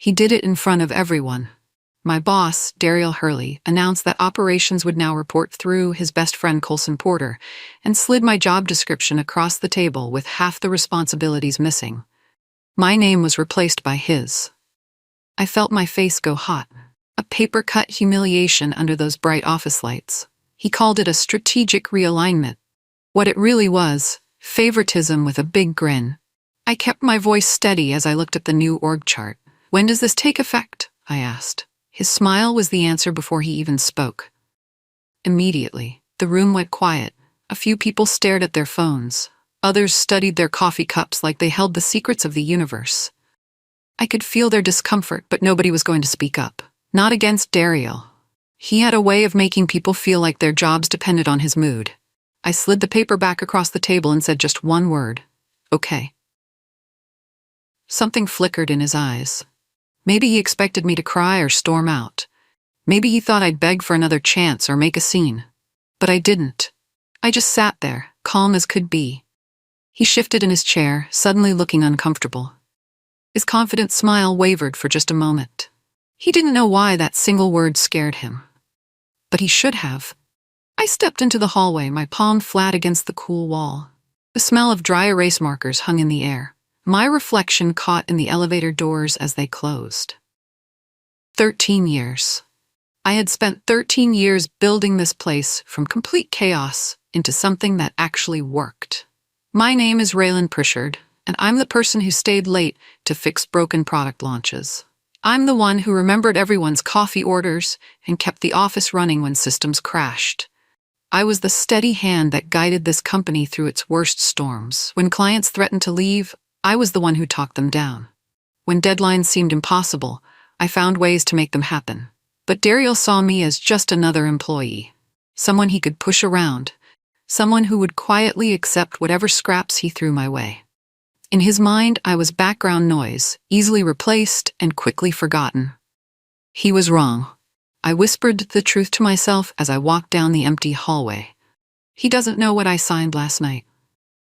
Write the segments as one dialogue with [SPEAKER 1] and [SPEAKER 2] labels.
[SPEAKER 1] He did it in front of everyone. My boss, Dariel, announced that operations would now report through his best friend Coulson Porter, and slid my job description across the table with half the responsibilities missing. My name was replaced by his. I felt my face go hot. A paper-cut humiliation under those bright office lights. He called it a strategic realignment. What it really was, favoritism with a big grin. I kept my voice steady as I looked at the new org chart. "When does this take effect?" I asked. His smile was the answer before he even spoke. Immediately, the room went quiet. A few people stared at their phones. Others studied their coffee cups like they held the secrets of the universe. I could feel their discomfort, but nobody was going to speak up. Not against Dariel. He had a way of making people feel like their jobs depended on his mood. I slid the paper back across the table and said just one word. "Okay." Something flickered in his eyes. Maybe he expected me to cry or storm out. Maybe he thought I'd beg for another chance or make a scene. But I didn't. I just sat there, calm as could be. He shifted in his chair, suddenly looking uncomfortable. His confident smile wavered for just a moment. He didn't know why that single word scared him. But he should have. I stepped into the hallway, my palm flat against the cool wall. The smell of dry erase markers hung in the air. My reflection caught in the elevator doors as they closed. 13 years. I had spent 13 years building this place from complete chaos into something that actually worked. My name is Raylan Pritchard, and I'm the person who stayed late to fix broken product launches. I'm the one who remembered everyone's coffee orders and kept the office running when systems crashed. I was the steady hand that guided this company through its worst storms. When clients threatened to leave, I was the one who talked them down. When deadlines seemed impossible, I found ways to make them happen. But Dariel saw me as just another employee. Someone he could push around. Someone who would quietly accept whatever scraps he threw my way. In his mind, I was background noise, easily replaced and quickly forgotten. He was wrong. I whispered the truth to myself as I walked down the empty hallway. He doesn't know what I signed last night.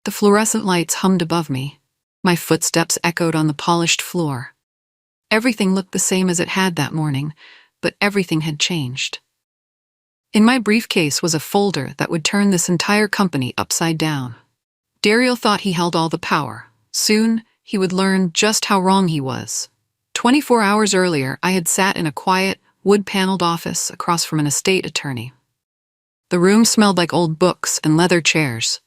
[SPEAKER 1] The fluorescent lights hummed above me. My footsteps echoed on the polished floor. Everything looked the same as it had that morning, but everything had changed. In my briefcase was a folder that would turn this entire company upside down. Dariel thought he held all the power. Soon, he would learn just how wrong he was. 24 hours earlier, I had sat in a quiet, wood-paneled office across from an estate attorney. The room smelled like old books and leather chairs.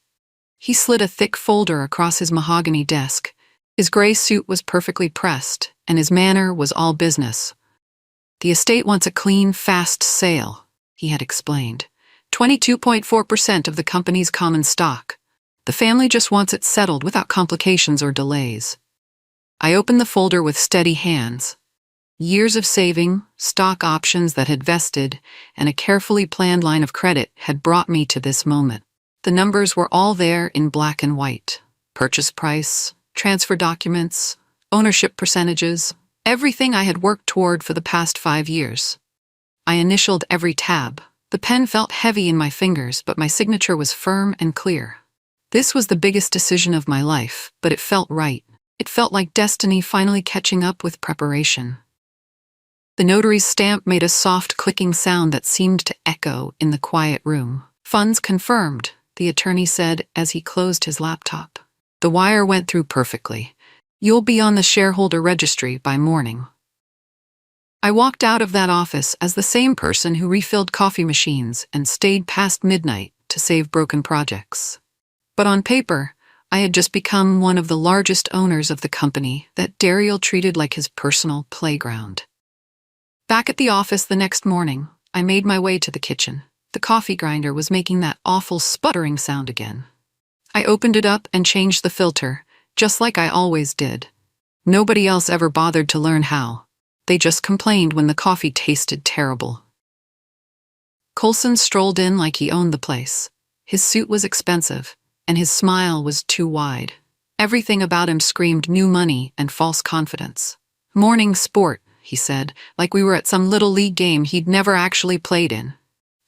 [SPEAKER 1] He slid a thick folder across his mahogany desk. His gray suit was perfectly pressed, and his manner was all business. "The estate wants a clean, fast sale," he had explained. 22.4% of the company's common stock. The family just wants it settled without complications or delays. I opened the folder with steady hands. Years of saving, stock options that had vested, and a carefully planned line of credit had brought me to this moment. The numbers were all there in black and white. Purchase price, transfer documents, ownership percentages, everything I had worked toward for the past 5 years. I initialed every tab. The pen felt heavy in my fingers, but my signature was firm and clear. This was the biggest decision of my life, but it felt right. It felt like destiny finally catching up with preparation. The notary's stamp made a soft clicking sound that seemed to echo in the quiet room. "Funds confirmed," the attorney said as he closed his laptop. "The wire went through perfectly. You'll be on the shareholder registry by morning." I walked out of that office as the same person who refilled coffee machines and stayed past midnight to save broken projects. But on paper, I had just become one of the largest owners of the company that Dariel treated like his personal playground. Back at the office the next morning, I made my way to the kitchen. The coffee grinder was making that awful sputtering sound again. I opened it up and changed the filter, just like I always did. Nobody else ever bothered to learn how. They just complained when the coffee tasted terrible. Coulson strolled in like he owned the place. His suit was expensive, and his smile was too wide. Everything about him screamed new money and false confidence. "Morning sport," he said, like we were at some little league game he'd never actually played in.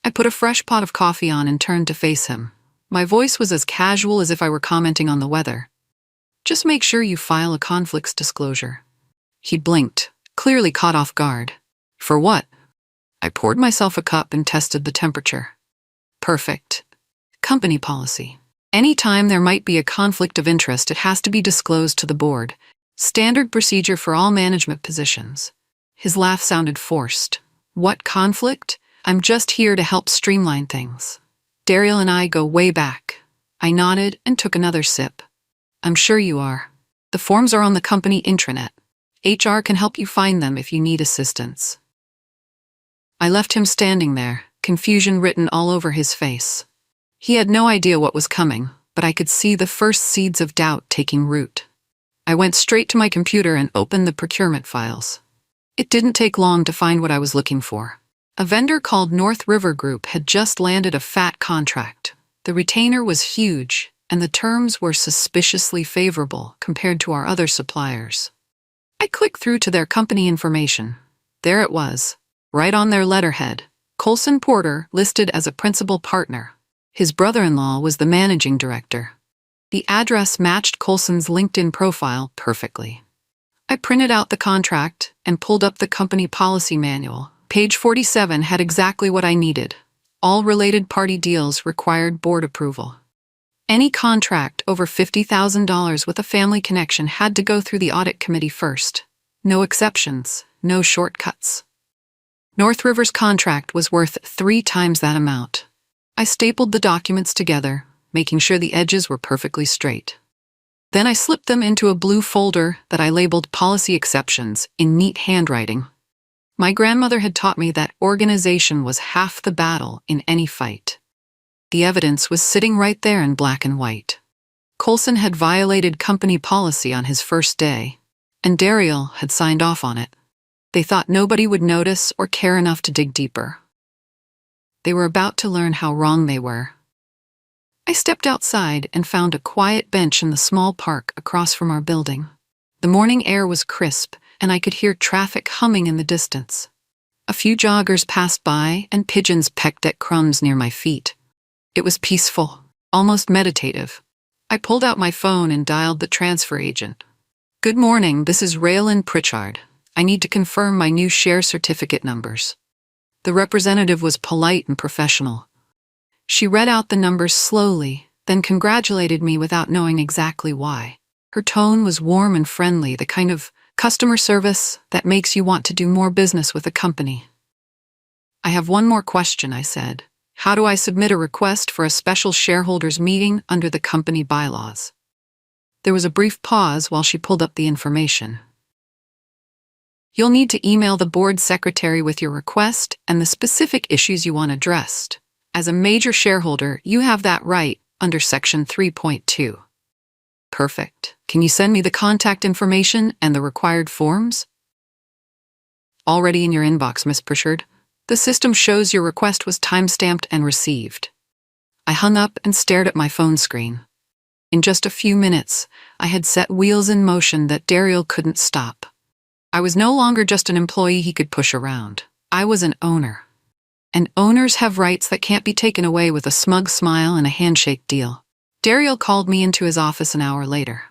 [SPEAKER 1] I put a fresh pot of coffee on and turned to face him. My voice was as casual as if I were commenting on the weather. "Just make sure you file a conflicts disclosure." He blinked, clearly caught off guard. For what? I poured myself a cup and tested the temperature. Perfect. Company policy. Anytime there might be a conflict of interest, it has to be disclosed to the board. Standard procedure for all management positions. His laugh sounded forced. What conflict? I'm just here to help streamline things. Dariel and I go way back. I nodded and took another sip. I'm sure you are. The forms are on the company intranet. HR can help you find them if you need assistance. I left him standing there, confusion written all over his face. He had no idea what was coming, but I could see the first seeds of doubt taking root. I went straight to my computer and opened the procurement files. It didn't take long to find what I was looking for. A vendor called North River Group had just landed a fat contract. The retainer was huge, and the terms were suspiciously favorable compared to our other suppliers. I clicked through to their company information. There it was, right on their letterhead. Coulson Porter listed as a principal partner. His brother-in-law was the managing director. The address matched Coulson's LinkedIn profile perfectly. I printed out the contract and pulled up the company policy manual. Page 47 had exactly what I needed. All related party deals required board approval. Any contract over $50,000 with a family connection had to go through the audit committee first. No exceptions, no shortcuts. North River's contract was worth 3 times that amount. I stapled the documents together, making sure the edges were perfectly straight. Then I slipped them into a blue folder that I labeled Policy Exceptions in neat handwriting. My grandmother had taught me that organization was half the battle in any fight. The evidence was sitting right there in black and white. Coulson had violated company policy on his first day, and Dariel had signed off on it. They thought nobody would notice or care enough to dig deeper. They were about to learn how wrong they were. I stepped outside and found a quiet bench in the small park across from our building. The morning air was crisp, and I could hear traffic humming in the distance. A few joggers passed by, and pigeons pecked at crumbs near my feet. It was peaceful, almost meditative. I pulled out my phone and dialed the transfer agent. Good morning, this is Raylan Pritchard. I need to confirm my new share certificate numbers. The representative was polite and professional. She read out the numbers slowly, then congratulated me without knowing exactly why. Her tone was warm and friendly, the kind of customer service that makes you want to do more business with a company. I have one more question, I said. How do I submit a request for a special shareholders meeting under the company bylaws? There was a brief pause while she pulled up the information. You'll need to email the board secretary with your request and the specific issues you want addressed. As a major shareholder, you have that right under Section 3.2. Perfect. Can you send me the contact information and the required forms? Already in your inbox, Miss Pritchard. The system shows your request was time-stamped and received. I hung up and stared at my phone screen. In just a few minutes, I had set wheels in motion that Dariel couldn't stop. I was no longer just an employee he could push around. I was an owner. And owners have rights that can't be taken away with a smug smile and a handshake deal. Dariel called me into his office an hour later.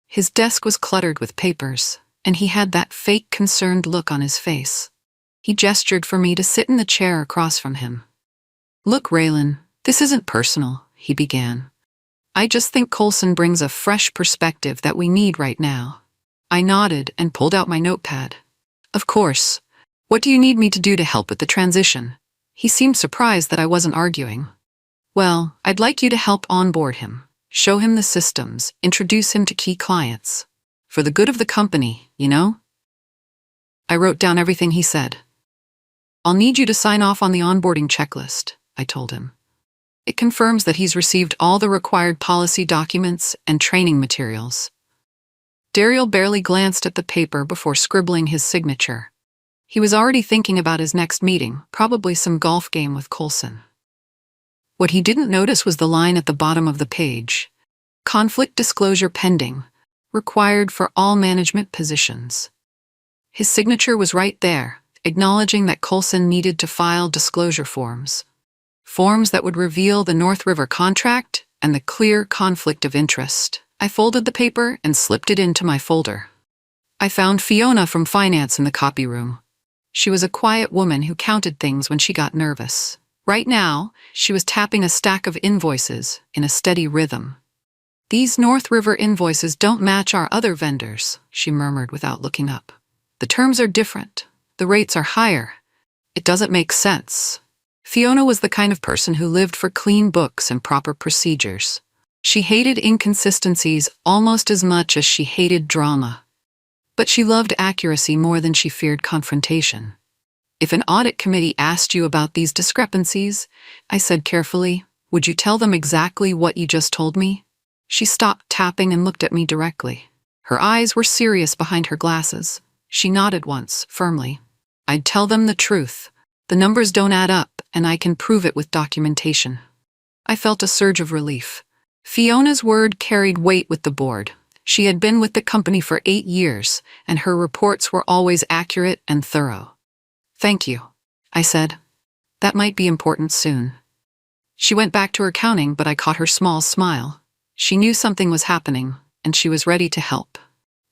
[SPEAKER 1] His desk was cluttered with papers, and he had that fake concerned look on his face. He gestured for me to sit in the chair across from him. Look, Raylan, this isn't personal, he began. I just think Coulson brings a fresh perspective that we need right now. I nodded and pulled out my notepad. Of course. What do you need me to do to help with the transition? He seemed surprised that I wasn't arguing. Well, I'd like you to help onboard him, show him the systems, introduce him to key clients. For the good of the company, you know? I wrote down everything he said. I'll need you to sign off on the onboarding checklist, I told him. It confirms that he's received all the required policy documents and training materials. Dariel barely glanced at the paper before scribbling his signature. He was already thinking about his next meeting, probably some golf game with Coulson. What he didn't notice was the line at the bottom of the page. Conflict disclosure pending, required for all management positions. His signature was right there, acknowledging that Coulson needed to file disclosure forms. Forms that would reveal the North River contract and the clear conflict of interest. I folded the paper and slipped it into my folder. I found Fiona from finance in the copy room. She was a quiet woman who counted things when she got nervous. Right now, she was tapping a stack of invoices in a steady rhythm. "These North River invoices don't match our other vendors," she murmured without looking up. "The terms are different. The rates are higher. It doesn't make sense." Fiona was the kind of person who lived for clean books and proper procedures. She hated inconsistencies almost as much as she hated drama. But she loved accuracy more than she feared confrontation. "If an audit committee asked you about these discrepancies," I said carefully, "would you tell them exactly what you just told me?" She stopped tapping and looked at me directly. Her eyes were serious behind her glasses. She nodded once, firmly. "I'd tell them the truth. The numbers don't add up, and I can prove it with documentation." I felt a surge of relief. Fiona's word carried weight with the board. She had been with the company for 8 years, and her reports were always accurate and thorough. "Thank you," I said. "That might be important soon." She went back to her counting, but I caught her small smile. She knew something was happening, and she was ready to help.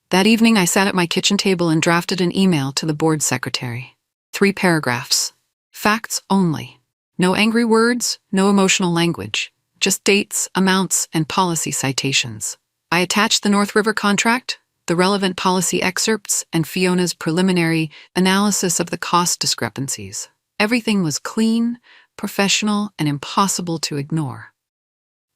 [SPEAKER 1] That evening I sat at my kitchen table and drafted an email to the board secretary. 3 paragraphs. Facts only. No angry words, no emotional language. Just dates, amounts, and policy citations. I attached the North River contract, the relevant policy excerpts, and Fiona's preliminary analysis of the cost discrepancies. Everything was clean, professional, and impossible to ignore.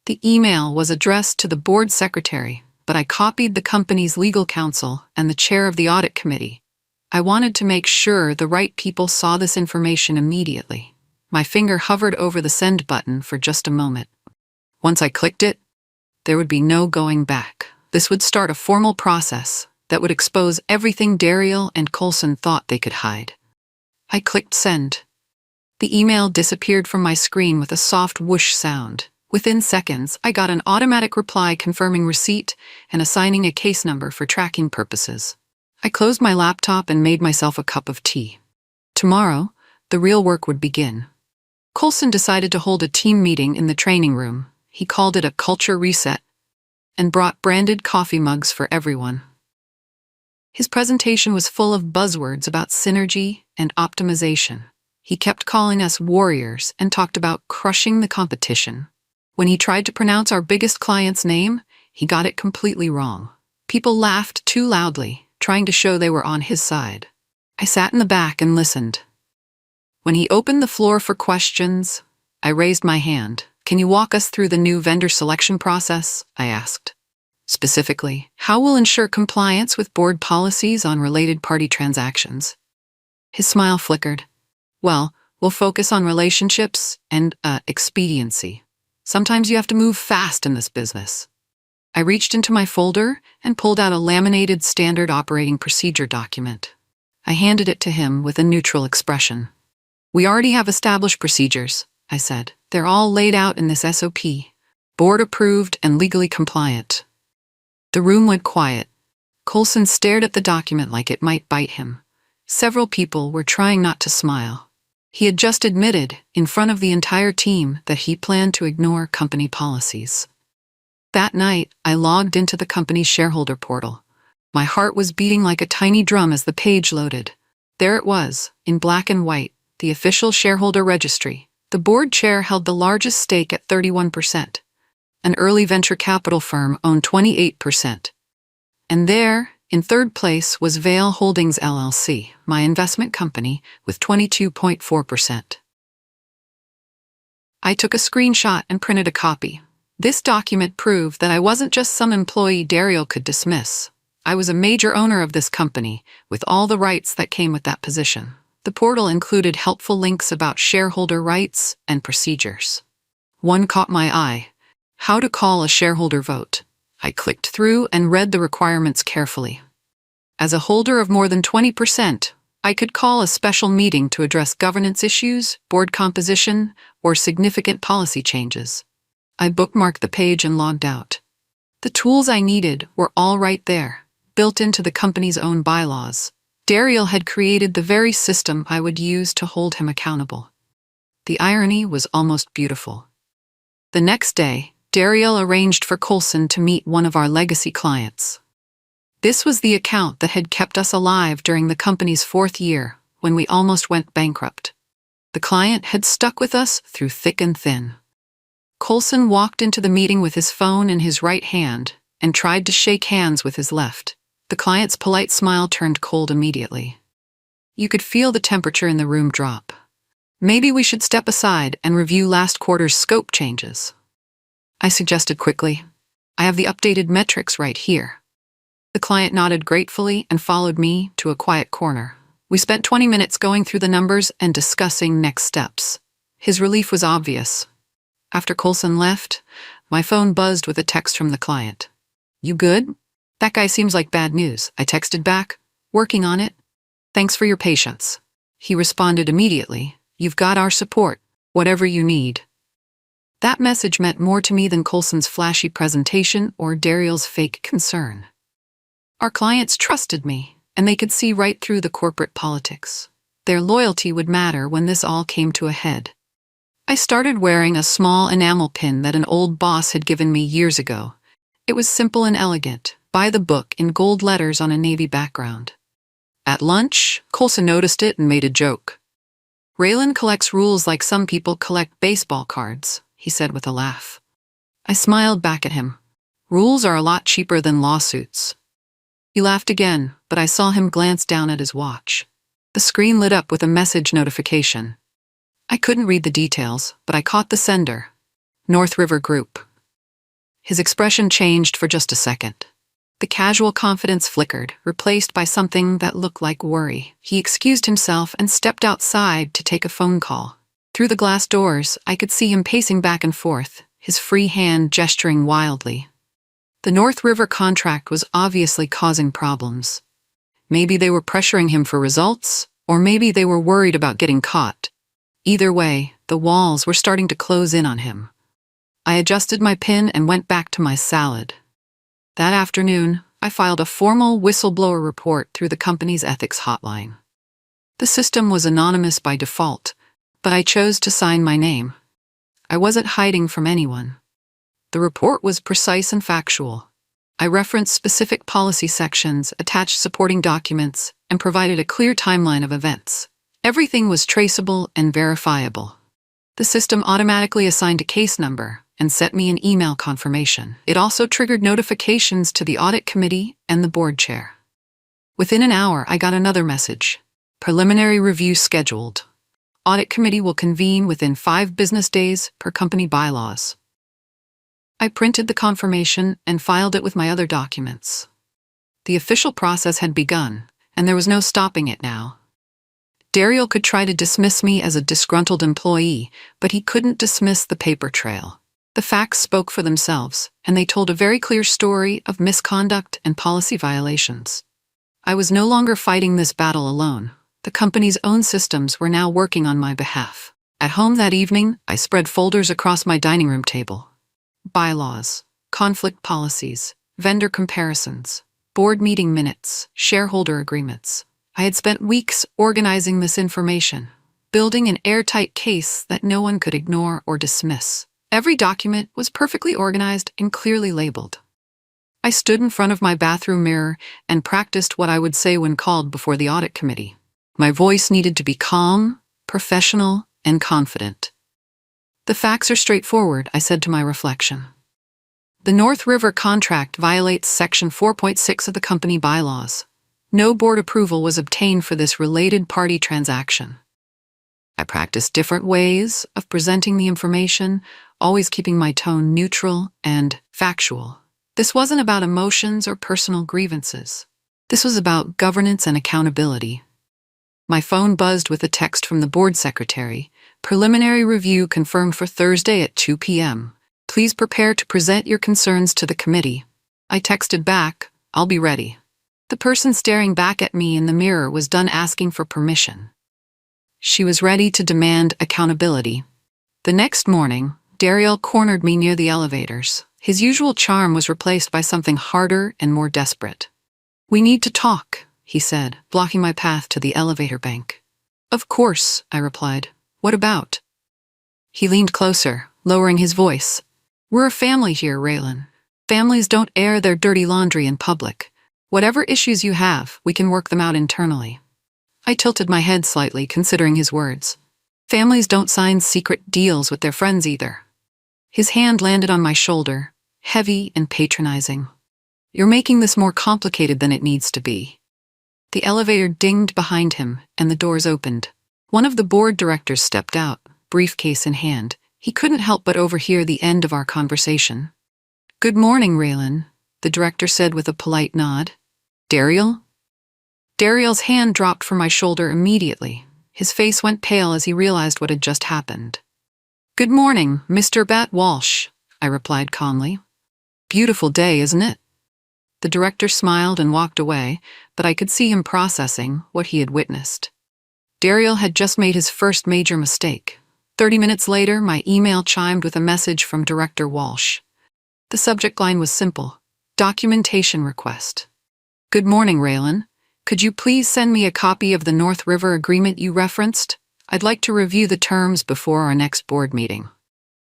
[SPEAKER 1] The email was addressed to the board secretary, but I copied the company's legal counsel and the chair of the audit committee. I wanted to make sure the right people saw this information immediately. My finger hovered over the send button for just a moment. Once I clicked it, there would be no going back. This would start a formal process that would expose everything Dariel and Coulson thought they could hide. I clicked send. The email disappeared from my screen with a soft whoosh sound. Within seconds, I got an automatic reply confirming receipt and assigning a case number for tracking purposes. I closed my laptop and made myself a cup of tea. Tomorrow, the real work would begin. Coulson decided to hold a team meeting in the training room. He called it a culture reset and brought branded coffee mugs for everyone. His presentation was full of buzzwords about synergy and optimization. He kept calling us warriors and talked about crushing the competition. When he tried to pronounce our biggest client's name, he got it completely wrong. People laughed too loudly, trying to show they were on his side. I sat in the back and listened. When he opened the floor for questions, I raised my hand. "Can you walk us through the new vendor selection process?" I asked. "Specifically, how we'll ensure compliance with board policies on related party transactions?" His smile flickered. "Well, we'll focus on relationships and, expediency. Sometimes you have to move fast in this business." I reached into my folder and pulled out a laminated standard operating procedure document. I handed it to him with a neutral expression. "We already have established procedures," I said. "They're all laid out in this SOP, board approved and legally compliant." The room went quiet. Coulson stared at the document like it might bite him. Several people were trying not to smile. He had just admitted, in front of the entire team, that he planned to ignore company policies. That night, I logged into the company's shareholder portal. My heart was beating like a tiny drum as the page loaded. There it was, in black and white, the official shareholder registry. The board chair held the largest stake at 31%. An early venture capital firm owned 28%. And there, in third place, was Vail Holdings LLC, my investment company, with 22.4%. I took a screenshot and printed a copy. This document proved that I wasn't just some employee Dariel could dismiss. I was a major owner of this company, with all the rights that came with that position. The portal included helpful links about shareholder rights and procedures. One caught my eye: how to call a shareholder vote. I clicked through and read the requirements carefully. As a holder of more than 20%, I could call a special meeting to address governance issues, board composition, or significant policy changes. I bookmarked the page and logged out. The tools I needed were all right there, built into the company's own bylaws. Dariel had created the very system I would use to hold him accountable. The irony was almost beautiful. The next day, Dariel arranged for Coulson to meet one of our legacy clients. This was the account that had kept us alive during the company's 4th year, when we almost went bankrupt. The client had stuck with us through thick and thin. Coulson walked into the meeting with his phone in his right hand and tried to shake hands with his left. The client's polite smile turned cold immediately. You could feel the temperature in the room drop. Maybe we should step aside and review last quarter's scope changes, I suggested quickly. I have the updated metrics right here. The client nodded gratefully and followed me to a quiet corner. We spent 20 minutes going through the numbers and discussing next steps. His relief was obvious. After Coulson left, my phone buzzed with a text from the client. You good? That guy seems like bad news, I texted back. Working on it. Thanks for your patience. He responded immediately. You've got our support, whatever you need. That message meant more to me than Coulson's flashy presentation or Dariel's fake concern. Our clients trusted me, and they could see right through the corporate politics. Their loyalty would matter when this all came to a head. I started wearing a small enamel pin that an old boss had given me years ago. It was simple and elegant, by the book in gold letters on a navy background. At lunch, Coulson noticed it and made a joke. Raylan collects rules like some people collect baseball cards, he said with a laugh. I smiled back at him. Rules are a lot cheaper than lawsuits. He laughed again, but I saw him glance down at his watch. The screen lit up with a message notification. I couldn't read the details, but I caught the sender. North River Group. His expression changed for just a second. The casual confidence flickered, replaced by something that looked like worry. He excused himself and stepped outside to take a phone call. Through the glass doors, I could see him pacing back and forth, his free hand gesturing wildly. The North River contract was obviously causing problems. Maybe they were pressuring him for results, or maybe they were worried about getting caught. Either way, the walls were starting to close in on him. I adjusted my pin and went back to my salad. That afternoon, I filed a formal whistleblower report through the company's ethics hotline. The system was anonymous by default, but I chose to sign my name. I wasn't hiding from anyone. The report was precise and factual. I referenced specific policy sections, attached supporting documents, and provided a clear timeline of events. Everything was traceable and verifiable. The system automatically assigned a case number and sent me an email confirmation. It also triggered notifications to the audit committee and the board chair. Within an hour, I got another message. Preliminary review scheduled. Audit committee will convene within 5 business days per company bylaws. I printed the confirmation and filed it with my other documents. The official process had begun, and there was no stopping it now. Dariel could try to dismiss me as a disgruntled employee, but he couldn't dismiss the paper trail. The facts spoke for themselves, and they told a very clear story of misconduct and policy violations. I was no longer fighting this battle alone. The company's own systems were now working on my behalf. At home that evening, I spread folders across my dining room table. Bylaws, conflict policies, vendor comparisons, board meeting minutes, shareholder agreements. I had spent weeks organizing this information, building an airtight case that no one could ignore or dismiss. Every document was perfectly organized and clearly labeled. I stood in front of my bathroom mirror and practiced what I would say when called before the audit committee. My voice needed to be calm, professional, and confident. The facts are straightforward, I said to my reflection. The North River contract violates Section 4.6 of the company bylaws. No board approval was obtained for this related party transaction. I practiced different ways of presenting the information, always keeping my tone neutral and factual. This wasn't about emotions or personal grievances. This was about governance and accountability. My phone buzzed with a text from the board secretary. Preliminary review confirmed for Thursday at 2 p.m. Please prepare to present your concerns to the committee. I texted back, I'll be ready. The person staring back at me in the mirror was done asking for permission. She was ready to demand accountability. The next morning, Dariel cornered me near the elevators. His usual charm was replaced by something harder and more desperate. We need to talk, he said, blocking my path to the elevator bank. Of course, I replied. What about? He leaned closer, lowering his voice. We're a family here, Raylan. Families don't air their dirty laundry in public. Whatever issues you have, we can work them out internally. I tilted my head slightly, considering his words. Families don't sign secret deals with their friends either. His hand landed on my shoulder, heavy and patronizing. You're making this more complicated than it needs to be. The elevator dinged behind him, and the doors opened. One of the board directors stepped out, briefcase in hand. He couldn't help but overhear the end of our conversation. Good morning, Raylan, the director said with a polite nod. Dariel? Dariel's hand dropped from my shoulder immediately. His face went pale as he realized what had just happened. Good morning, Mr. Bat Walsh, I replied calmly. Beautiful day, isn't it? The director smiled and walked away, but I could see him processing what he had witnessed. Dariel had just made his first major mistake. 30 minutes later, my email chimed with a message from Director Walsh. The subject line was simple: documentation request. Good morning, Raylan. Could you please send me a copy of the North River agreement you referenced? I'd like to review the terms before our next board meeting.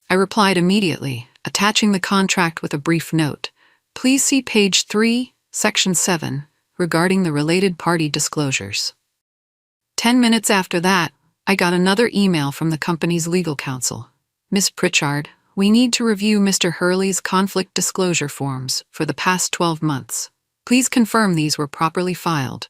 [SPEAKER 1] I replied immediately, attaching the contract with a brief note. Please see page 3, section 7, regarding the related party disclosures. 10 minutes after that, I got another email from the company's legal counsel. Miss Pritchard, we need to review Mr. Hurley's conflict disclosure forms for the past 12 months. Please confirm these were properly filed.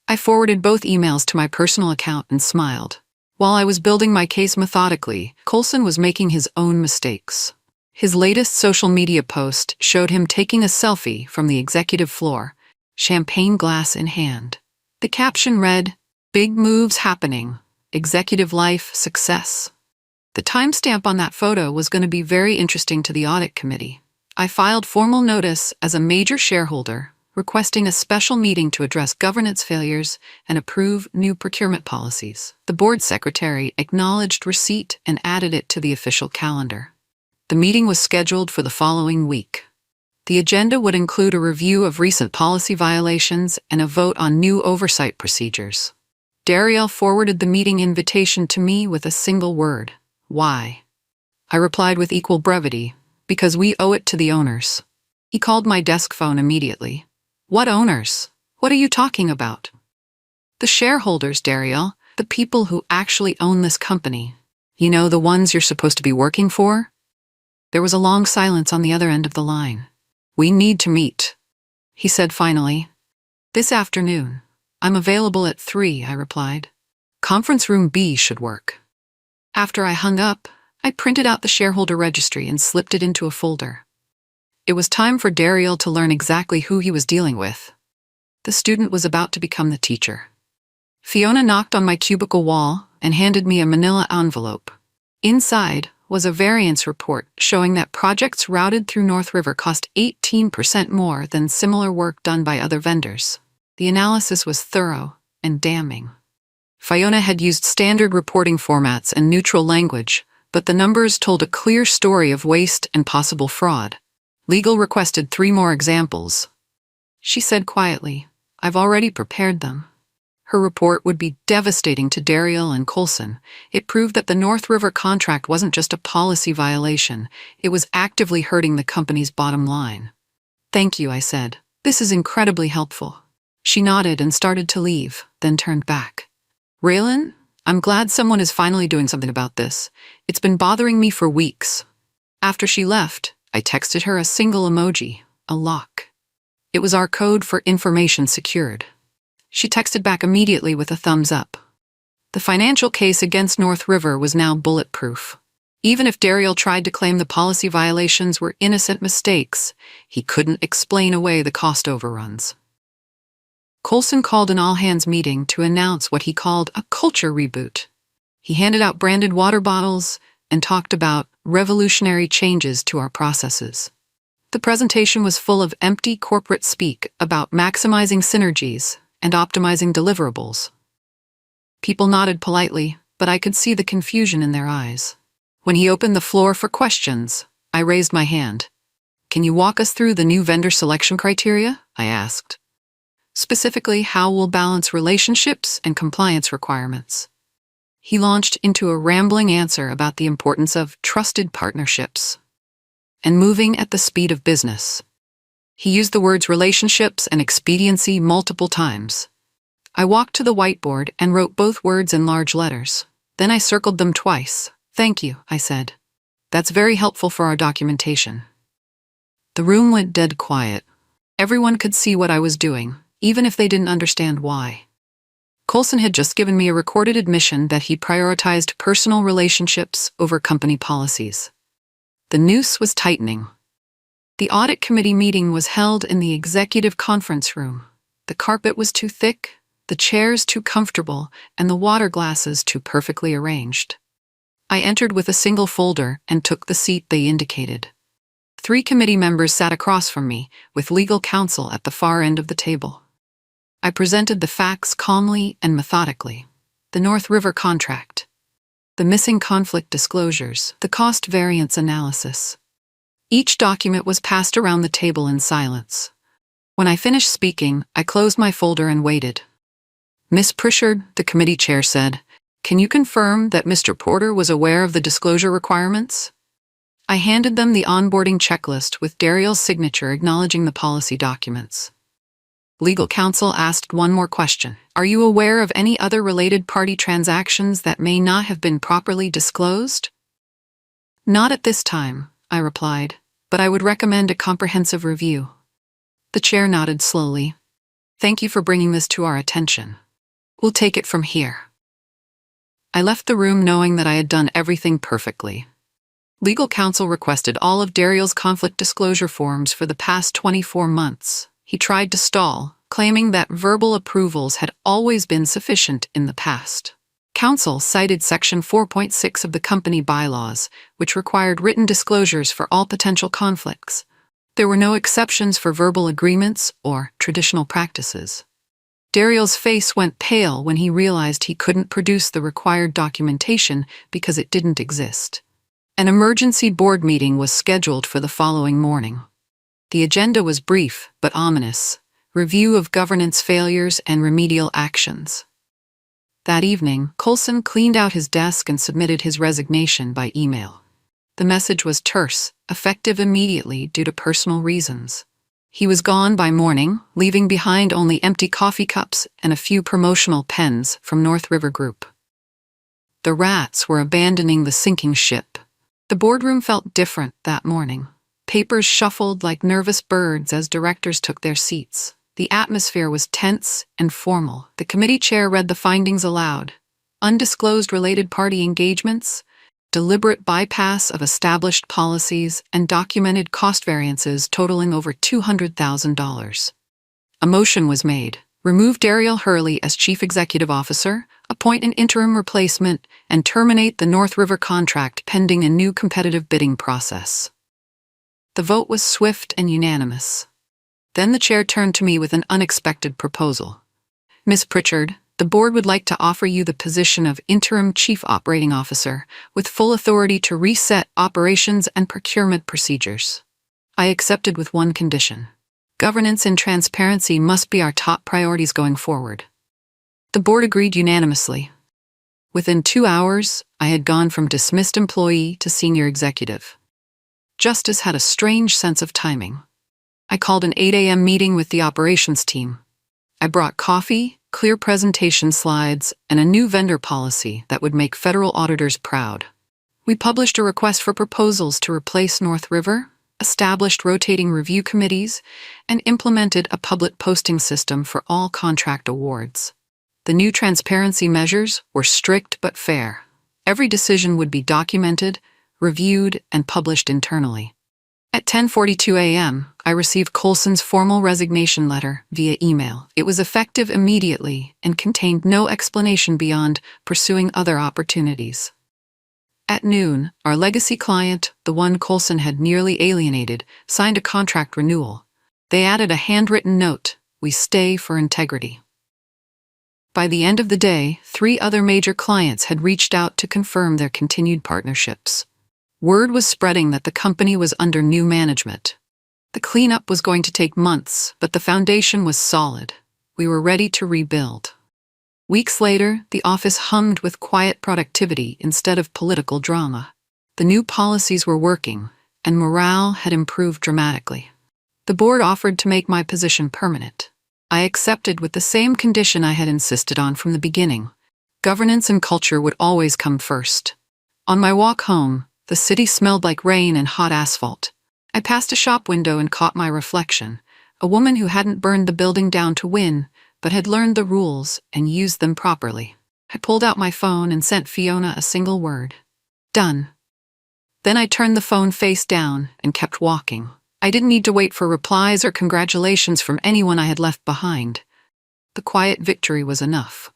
[SPEAKER 1] I forwarded both emails to my personal account and smiled. While I was building my case methodically, Coulson was making his own mistakes. His latest social media post showed him taking a selfie from the executive floor, champagne glass in hand. The caption read, "Big moves happening. Executive life success." The timestamp on that photo was going to be very interesting to the audit committee. I filed formal notice as a major shareholder, requesting a special meeting to address governance failures and approve new procurement policies. The board secretary acknowledged receipt and added it to the official calendar. The meeting was scheduled for the following week. The agenda would include a review of recent policy violations and a vote on new oversight procedures. Dariel forwarded the meeting invitation to me with a single word: why? I replied with equal brevity, because we owe it to the owners. He called my desk phone immediately. What owners? What are you talking about? The shareholders, Dariel, the people who actually own this company. You know, the ones you're supposed to be working for? There was a long silence on the other end of the line. We need to meet, he said finally. This afternoon. I'm available at 3, I replied. Conference room B should work. After I hung up, I printed out the shareholder registry and slipped it into a folder. It was time for Dariel to learn exactly who he was dealing with. The student was about to become the teacher. Fiona knocked on my cubicle wall and handed me a manila envelope. Inside was a variance report showing that projects routed through North River cost 18% more than similar work done by other vendors. The analysis was thorough and damning. Fiona had used standard reporting formats and neutral language, but the numbers told a clear story of waste and possible fraud. Legal requested 3 more examples. She said quietly, I've already prepared them. Her report would be devastating to Dariel and Coulson. It proved that the North River contract wasn't just a policy violation, it was actively hurting the company's bottom line. Thank you, I said. This is incredibly helpful. She nodded and started to leave, then turned back. Raylan, I'm glad someone is finally doing something about this. It's been bothering me for weeks. After she left, I texted her a single emoji, a lock. It was our code for information secured. She texted back immediately with a thumbs up. The financial case against North River was now bulletproof. Even if Dariel tried to claim the policy violations were innocent mistakes, he couldn't explain away the cost overruns. Coulson called an all-hands meeting to announce what he called a culture reboot. He handed out branded water bottles and talked about revolutionary changes to our processes. The presentation was full of empty corporate speak about maximizing synergies and optimizing deliverables. People nodded politely, but I could see the confusion in their eyes. When he opened the floor for questions, I raised my hand. Can you walk us through the new vendor selection criteria? I asked. Specifically, how we'll balance relationships and compliance requirements. He launched into a rambling answer about the importance of trusted partnerships and moving at the speed of business. He used the words relationships and expediency multiple times. I walked to the whiteboard and wrote both words in large letters. Then I circled them twice. "Thank you," I said. "That's very helpful for our documentation." The room went dead quiet. Everyone could see what I was doing, even if they didn't understand why. Coulson had just given me a recorded admission that he prioritized personal relationships over company policies. The noose was tightening. The audit committee meeting was held in the executive conference room. The carpet was too thick, the chairs too comfortable, and the water glasses too perfectly arranged. I entered with a single folder and took the seat they indicated. 3 committee members sat across from me, with legal counsel at the far end of the table. I presented the facts calmly and methodically. The North River contract, the missing conflict disclosures, the cost variance analysis. Each document was passed around the table in silence. When I finished speaking, I closed my folder and waited. "Miss Pritchard," the committee chair said, "can you confirm that Mr. Porter was aware of the disclosure requirements?" I handed them the onboarding checklist with Dariel's signature acknowledging the policy documents. Legal counsel asked one more question. "Are you aware of any other related party transactions that may not have been properly disclosed?" "Not at this time," I replied, "but I would recommend a comprehensive review." The chair nodded slowly. "Thank you for bringing this to our attention. We'll take it from here." I left the room knowing that I had done everything perfectly. Legal counsel requested all of Dariel's conflict disclosure forms for the past 24 months. He tried to stall, claiming that verbal approvals had always been sufficient in the past. Counsel cited Section 4.6 of the company bylaws, which required written disclosures for all potential conflicts. There were no exceptions for verbal agreements or traditional practices. Dariel's face went pale when he realized he couldn't produce the required documentation because it didn't exist. An emergency board meeting was scheduled for the following morning. The agenda was brief but ominous: review of governance failures and remedial actions. That evening, Coulson cleaned out his desk and submitted his resignation by email. The message was terse, effective immediately due to personal reasons. He was gone by morning, leaving behind only empty coffee cups and a few promotional pens from North River Group. The rats were abandoning the sinking ship. The boardroom felt different that morning. Papers shuffled like nervous birds as directors took their seats. The atmosphere was tense and formal. The committee chair read the findings aloud. Undisclosed related party engagements, deliberate bypass of established policies, and documented cost variances totaling over $200,000. A motion was made. Remove Dariel Hurley as Chief Executive Officer, appoint an interim replacement, and terminate the North River contract pending a new competitive bidding process. The vote was swift and unanimous. Then the chair turned to me with an unexpected proposal. "Miss Pritchard, the board would like to offer you the position of Interim Chief Operating Officer, with full authority to reset operations and procurement procedures." I accepted with one condition. Governance and transparency must be our top priorities going forward. The board agreed unanimously. Within 2 hours, I had gone from dismissed employee to senior executive. Justice had a strange sense of timing. I called an 8 a.m. meeting with the operations team. I brought coffee, clear presentation slides, and a new vendor policy that would make federal auditors proud. We published a request for proposals to replace North River, established rotating review committees, and implemented a public posting system for all contract awards. The new transparency measures were strict but fair. Every decision would be documented, reviewed, and published internally. At 10:42 a.m., I received Coulson's formal resignation letter via email. It was effective immediately and contained no explanation beyond pursuing other opportunities. At noon, our legacy client, the one Coulson had nearly alienated, signed a contract renewal. They added a handwritten note: "We stay for integrity." By the end of the day, 3 other major clients had reached out to confirm their continued partnerships. Word was spreading that the company was under new management. The cleanup was going to take months, but the foundation was solid. We were ready to rebuild. Weeks later, the office hummed with quiet productivity instead of political drama. The new policies were working, and morale had improved dramatically. The board offered to make my position permanent. I accepted with the same condition I had insisted on from the beginning. Governance and culture would always come first. On my walk home, the city smelled like rain and hot asphalt. I passed a shop window and caught my reflection, a woman who hadn't burned the building down to win, but had learned the rules and used them properly. I pulled out my phone and sent Fiona a single word. Done. Then I turned the phone face down and kept walking. I didn't need to wait for replies or congratulations from anyone I had left behind. The quiet victory was enough.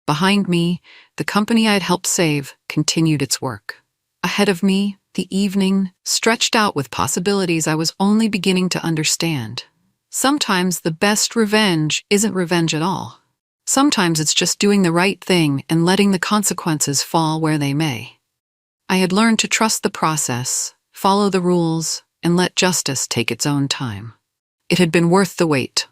[SPEAKER 1] Behind me, the company I had helped save continued its work. Ahead of me, the evening stretched out with possibilities I was only beginning to understand. Sometimes the best revenge isn't revenge at all. Sometimes it's just doing the right thing and letting the consequences fall where they may. I had learned to trust the process, follow the rules, and let justice take its own time. It had been worth the wait.